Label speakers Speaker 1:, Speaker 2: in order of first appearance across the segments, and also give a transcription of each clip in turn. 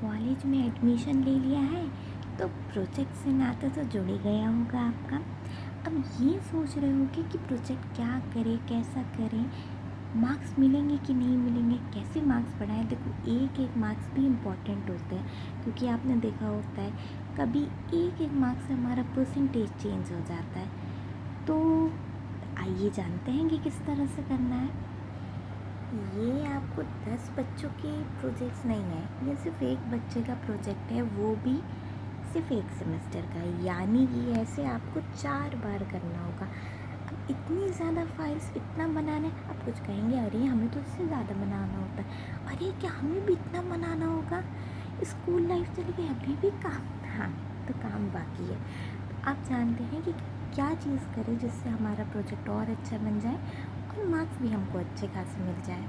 Speaker 1: College में admission ले लिया है तो प्रोजेक्ट से नाता तो जुड़ ही गया होगा आपका। अब ये सोच रहे होगे कि प्रोजेक्ट क्या करें, कैसा करें, मार्क्स मिलेंगे कि नहीं मिलेंगे, कैसे मार्क्स बढ़ाएं। देखो, एक एक मार्क्स भी इम्पॉर्टेंट होते हैं, क्योंकि आपने देखा होता है कभी एक एक मार्क्स से हमारा परसेंटेज चेंज हो जाता है। तो आइए जानते हैं कि किस तरह से करना है। ये आपको 10 बच्चों के प्रोजेक्ट्स नहीं है, ये सिर्फ एक बच्चे का प्रोजेक्ट है, वो भी सिर्फ एक सेमेस्टर का है। यानी कि ऐसे आपको 4 बार करना होगा। अब इतनी ज़्यादा फाइल्स इतना बनाना है, आप कुछ कहेंगे अरे हमें तो इससे ज़्यादा बनाना होता है। अरे क्या हमें भी इतना बनाना होगा? स्कूल लाइफ चली गई, अभी भी काम। हाँ, तो काम बाकी है। तो आप जानते हैं कि क्या चीज़ करें जिससे हमारा प्रोजेक्ट और अच्छा बन जाए और मार्क्स भी हमको अच्छे खासे मिल जाए।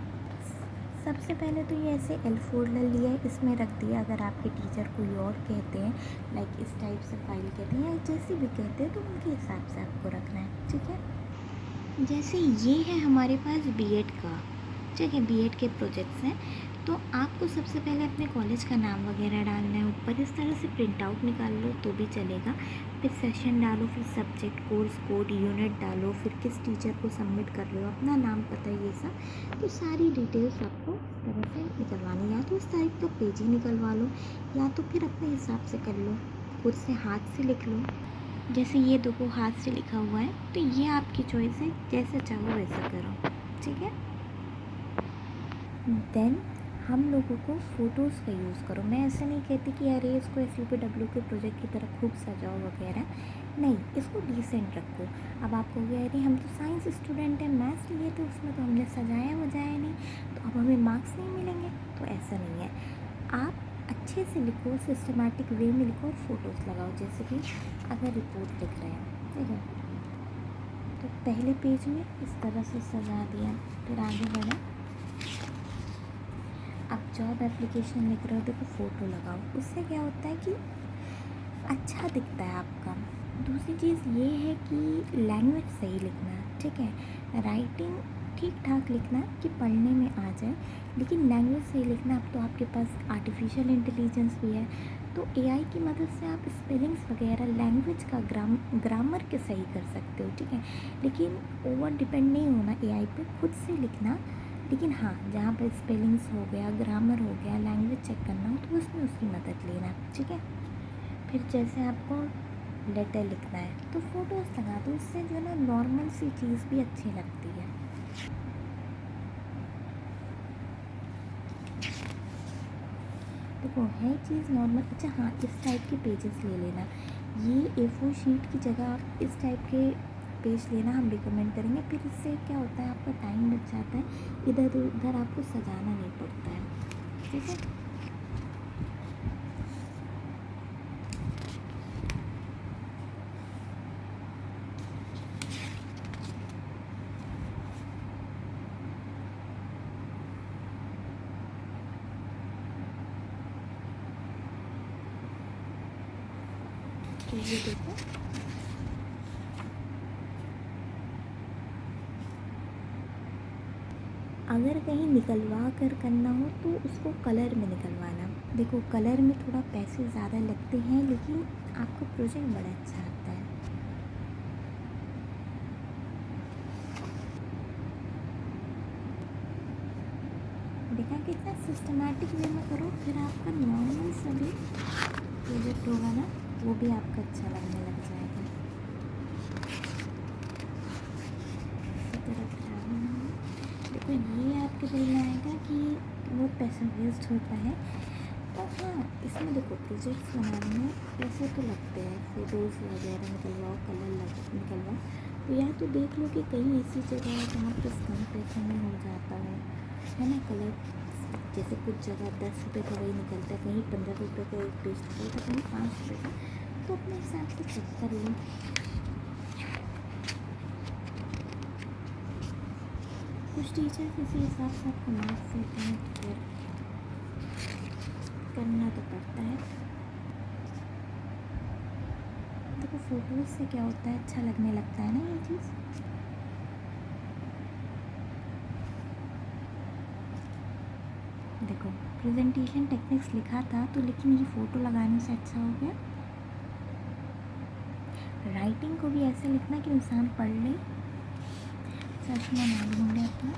Speaker 1: सबसे पहले तो ये ऐसे एल फोल्डर लिया है, इसमें रख दिया। अगर आपके टीचर कोई और कहते हैं, लाइक इस टाइप से फाइल कहते हैं या जैसे भी कहते हैं, तो उनके हिसाब से आपको रखना है, ठीक है। जैसे ये है हमारे पास बीएड का, ठीक है, बीएड के प्रोजेक्ट्स हैं। तो आपको सबसे पहले अपने कॉलेज का नाम वगैरह डालना है ऊपर, इस तरह से प्रिंट आउट निकाल लो तो भी चलेगा। फिर सेशन डालो, फिर सब्जेक्ट, कोर्स कोड, यूनिट डालो, फिर किस टीचर को सबमिट कर रहे हो, अपना नाम, पता, ये सब। तो सारी डिटेल्स आपको इस तरह से निकलवानी, या तो इस टाइप का पेज ही निकलवा लो, या तो फिर अपने हिसाब से कर लो, खुद से हाथ से लिख लो। जैसे ये देखो हाथ से लिखा हुआ है, तो ये आपकी चॉइस है, जैसे चाहो वैसा करो, ठीक है। देन हम लोगों को फ़ोटोज़ का यूज़ करो। मैं ऐसे नहीं कहती कि अरे इसको SUPW के प्रोजेक्ट की तरह खूब सजाओ वगैरह, नहीं, इसको डिसेंट रखो। अब आप कहोगे अरे हम तो साइंस स्टूडेंट हैं, मैथ्स लिए थे, उसमें तो हमने सजाया वजाया नहीं, तो अब हमें मार्क्स नहीं मिलेंगे। तो ऐसा नहीं है, आप अच्छे से लिखो, सिस्टमेटिक वे में लिखो और फ़ोटोज़ लगाओ। जैसे कि अगर रिपोर्ट लिख रहे हैं, ठीक है, तो पहले पेज में इस तरह से सजा दिया, फिर आगे बढ़ा। आप जॉब एप्लीकेशन लिख रहे हो, देखो फ़ोटो लगाओ, उससे क्या होता है कि अच्छा दिखता है आपका। दूसरी चीज़ ये है कि लैंग्वेज सही लिखना, ठीक है, राइटिंग ठीक ठाक लिखना कि पढ़ने में आ जाए, लेकिन लैंग्वेज सही लिखना। अब तो आपके पास आर्टिफिशियल इंटेलिजेंस भी है, तो एआई की मदद से आप स्पेलिंग्स वगैरह, लैंग्वेज का ग्रामर के सही कर सकते हो, ठीक है। लेकिन ओवर डिपेंड नहीं होना एआई पे, खुद से लिखना। लेकिन हाँ, जहाँ पर स्पेलिंग्स हो गया, ग्रामर हो गया, लैंग्वेज चेक करना हो, तो उसमें उसकी मदद लेना, ठीक है। फिर जैसे आपको लेटर लिखना है तो फ़ोटोज़ लगा दो, उससे जो है ना नॉर्मल सी चीज़ भी अच्छी लगती है। देखो है चीज़ नॉर्मल। अच्छा हाँ, इस टाइप के पेजेस ले लेना, ये A4 शीट की जगह आप इस टाइप के पेज लेना, हम रिकमेंड करेंगे। फिर इससे क्या होता है, आपका टाइम बच जाता है, इधर उधर आपको सजाना नहीं पड़ता है, ठीक है। तो ये देखो, अगर कहीं निकलवा कर करना हो तो उसको कलर में निकलवाना। देखो कलर में थोड़ा पैसे ज़्यादा लगते हैं, लेकिन आपका प्रोजेक्ट बड़ा अच्छा आता है। देखा कितना सिस्टमैटिक वे में करो, फिर आपका नॉर्मल सभी प्रोजेक्ट होगा ना, वो भी आपका अच्छा लगने लग जाएगा। इसी तरह देखो ये आपके दिल में आएगा कि बहुत पैसा वेस्ट होता है। तो हाँ, इसमें देखो प्रोजेक्ट्स बनाने में पैसे तो लगते हैं, फ़ोटोज़ वगैरह निकलवाओ, निकलवाओ। तो या तो देख लो कि कहीं ऐसी जगह है जहाँ पर कम पैसों में हो जाता है ना कलर। जैसे कुछ जगह 10 रुपये का वही निकलता है, कहीं 15 रुपये का एक पेज निकलता है, कहीं 5 रुपये का। तो अपने हिसाब से चेक कर लो। कुछ टीचर्स इसी हिसाब से आपको मार्क्स देते हैं, तो फिर करना तो पड़ता है। देखो फ़ोटोज़ से क्या होता है, अच्छा लगने लगता है ना ये चीज़। देखो प्रेजेंटेशन टेक्निक्स लिखा था तो, लेकिन ये फ़ोटो लगाने से अच्छा हो गया। राइटिंग को भी ऐसे लिखना कि इंसान पढ़ ले। सर्च में नाम ढूंढे अपना।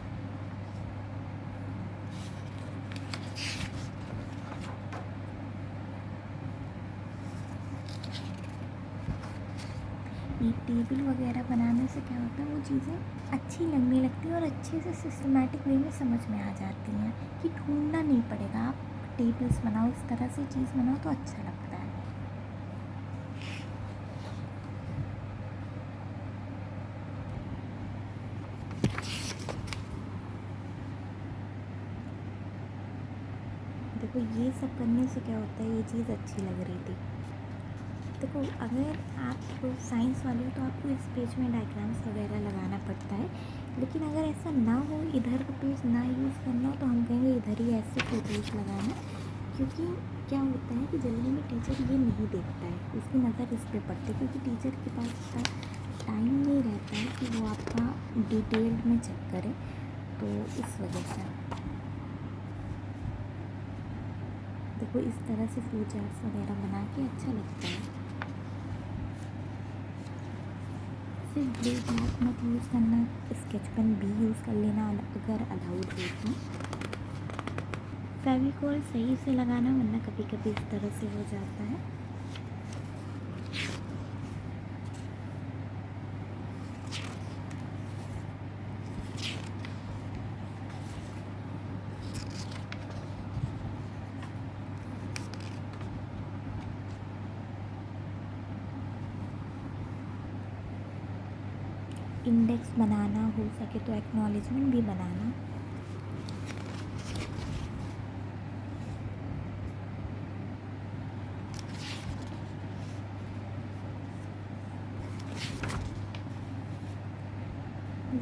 Speaker 1: ये टेबल वगैरह बनाने से क्या होता है, वो चीज़ें अच्छी लगने लगती हैं और अच्छे से सिस्टमेटिक वे में समझ में आ जाती हैं कि ढूंढना नहीं पड़ेगा। आप टेबल्स बनाओ, इस तरह से चीज़ बनाओ तो अच्छा लगता है। देखो ये सब करने से क्या होता है, ये चीज़ अच्छी लग रही थी। देखो अगर आप साइंस वाले हो तो आपको इस पेज में डायग्राम्स वगैरह लगाना पड़ता है, लेकिन अगर ऐसा ना हो, इधर का पेज ना यूज़ करना हो, तो हम कहेंगे इधर ही ऐसे फोटोज लगाना। क्योंकि क्या होता है कि जल्दी में टीचर ये नहीं देखता है, उसकी नज़र इस पर पड़ती है, क्योंकि टीचर के पास इतना टाइम नहीं रहता है कि वो आपका डिटेल्ड में चेक करे, तो इस वजह से देखो इस तरह से फ्लो चार्ट्स वगैरह बना के अच्छा लगता है। सिर्फ ब्लू ब्लैक मत यूज़ करना, स्केच पेन भी यूज़ कर लेना अगर अलाउड हो तो। फेविकॉल सही से लगाना, वरना कभी कभी इस तरह से हो जाता है। इंडेक्स बनाना, हो सके तो एक्नॉलेजमेंट भी बनाना।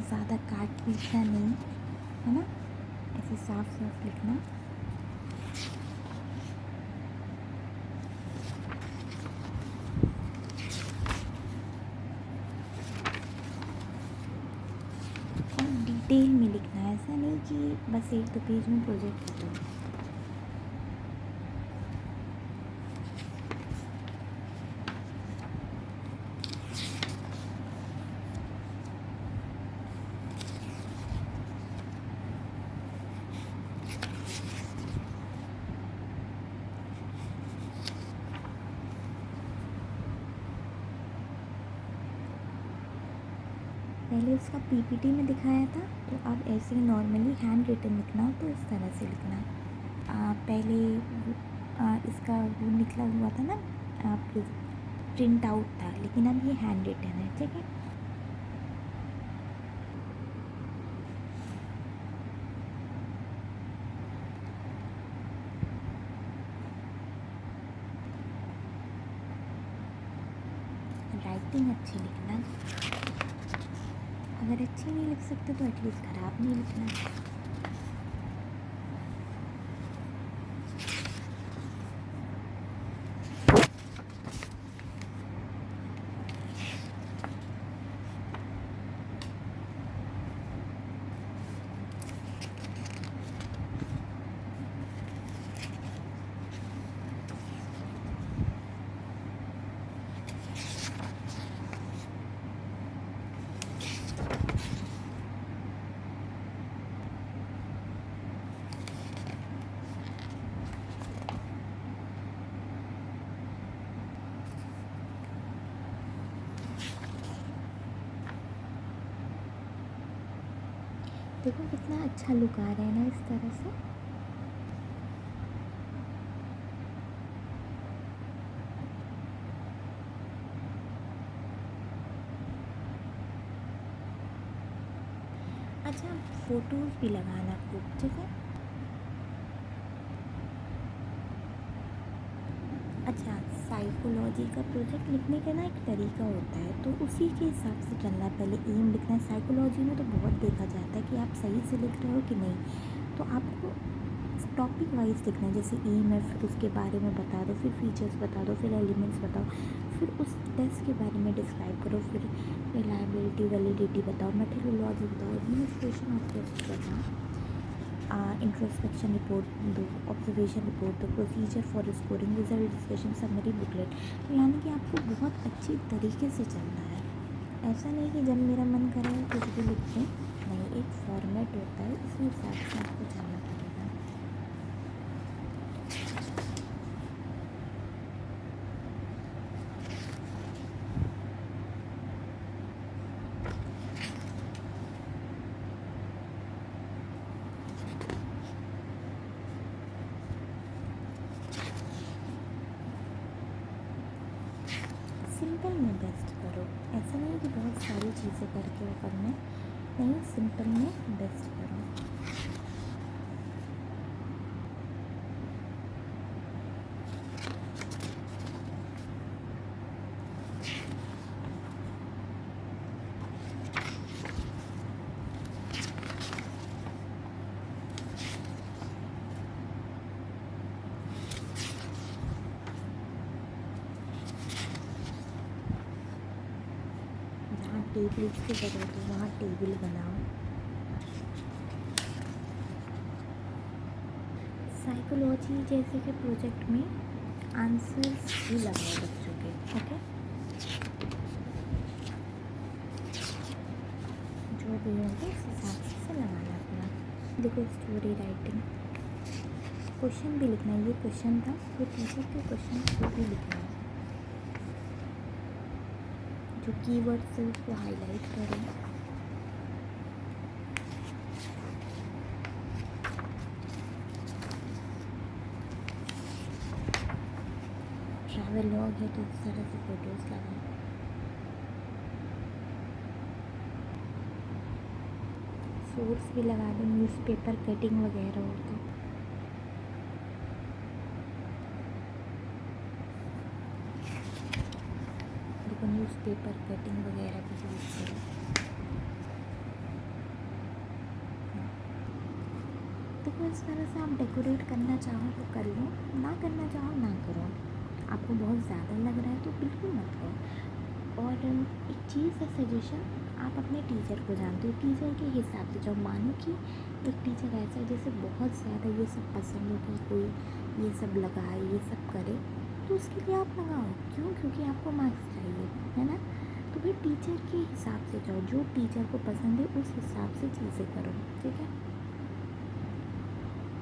Speaker 1: ज़्यादा काट पीटना नहीं, है ना, ऐसे साफ साफ लिखना। और डिटेल में लिखना है, ऐसा नहीं कि बस एक दो पेज में प्रोजेक्ट कर दो। पहले उसका पीपीटी में दिखाया था, तो अब ऐसे ही नॉर्मली हैंड रिटन लिखना हो तो इस तरह से लिखना। पहले इसका वो निकला हुआ था ना, प्रिंट आउट था, लेकिन अब ये हैंड रिटन है, ठीक है। राइटिंग अच्छी लिखना, अगर अच्छी नहीं लिख सकते तो एटलीस्ट ख़राब नहीं लिखना। देखो कितना अच्छा लुक आ रहा है ना इस तरह से। अच्छा, फ़ोटोज़ भी लगाना खूब, ठीक है। अच्छा, साइकोलॉजी का प्रोजेक्ट लिखने का ना एक तरीका होता है, तो उसी के हिसाब से चलना है। पहले एम लिखना है। साइकोलॉजी में तो बहुत देखा जाता है कि आप सही से लिख रहे हो कि नहीं, तो आपको टॉपिक वाइज लिखना है। जैसे एम है, फिर उसके बारे में बता दो, फिर फीचर्स बता दो, फिर एलिमेंट्स बताओ, फिर उस टेस्ट के बारे में डिस्क्राइब करो, फिर रिलायबिलिटी, वैलिडिटी बताओ, मेथडोलॉजी बताओ, एडमिनिस्ट्रेशन ऑफ टेस्ट बताओ। इंट्रोस्पेक्शन रिपोर्ट दो, ऑब्जर्वेशन रिपोर्ट दो, procedure for scoring, result discussion, summary booklet. यानी कि आपको बहुत अच्छी तरीके से चलना है। ऐसा नहीं कि जब मेरा मन करे कुछ भी लिख दें, नहीं, एक फॉर्मेट होता है, इसी हिसाब से आपको चलना पड़ेगा। सिंपल में बेस्ट करो, ऐसा नहीं कि बहुत सारी चीज़ें करके वो करना है, नहीं, सिंपल में बेस्ट करो। जहाँ टेबल्स की ज़रूरत हो वहाँ टेबल बनाओ। साइकोलॉजी जैसे के प्रोजेक्ट में आंसर्स भी लगाओ बच्चों के, ओके, जो भी होंगे उस हिसाब से लगाना अपना। देखो, स्टोरी राइटिंग, क्वेश्चन भी लिखना है, ये क्वेश्चन था, वो टीचर के क्वेश्चन को भी लिखना है, जो कीवर्ड्स है उसको हाईलाइट करें। ट्रैवल लॉग है तो इस तरह से फ़ोटोज़ लगाएं। सोर्स भी लगा दें, न्यूज़पेपर कटिंग वगैरह हो तो। देखो, न्यूज़पेपर कटिंग वगैरह भी यूज़ करें। देखो, इस तरह से आप डेकोरेट करना चाहो तो कर लो, ना करना चाहो ना करो। आपको बहुत ज़्यादा लग रहा है तो बिल्कुल मत करो। और एक चीज़ है सजेशन, आप अपने टीचर को जानते हो, टीचर के हिसाब से जाओ। मानो कि एक टीचर ऐसा है जैसे बहुत ज़्यादा ये सब पसंद हो कि कोई ये सब लगाए, ये सब करे, तो उसके लिए आप लगाओ। क्यों? क्योंकि आपको मार्क्स चाहिए, है ना। तो भाई टीचर के हिसाब से जाओ, जो टीचर को पसंद है उस हिसाब से चीज़ें करो, ठीक है।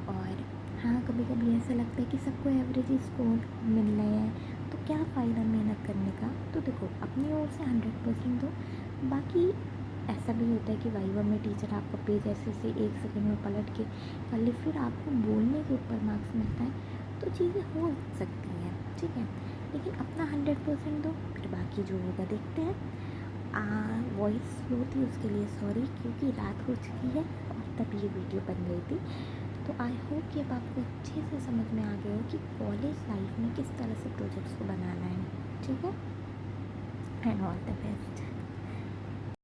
Speaker 1: और हाँ, कभी कभी ऐसा लगता है कि सबको एवरेज स्कोर मिल रहे हैं तो क्या फ़ायदा मेहनत करने का। तो देखो, अपनी ओर से 100% दो। बाकी ऐसा भी होता है कि वाइवा में टीचर आपका पेज ऐसे से 1 सेकंड में पलट के कर ले, फिर आपको बोलने के ऊपर मार्क्स मिलता है, तो चीज़ें हो सकती हैं, ठीक है। लेकिन अपना 100% दो, फिर बाकी जो होगा देखते हैं। वॉइस स्लो थी, उसके लिए सॉरी, क्योंकि रात हो चुकी है और तब ये वीडियो बन गई थी। तो आई होप कि अब आपको अच्छे से समझ में आ गया हो कि कॉलेज लाइफ में किस तरह से प्रोजेक्ट्स को बनाना है, ठीक है। And all the best.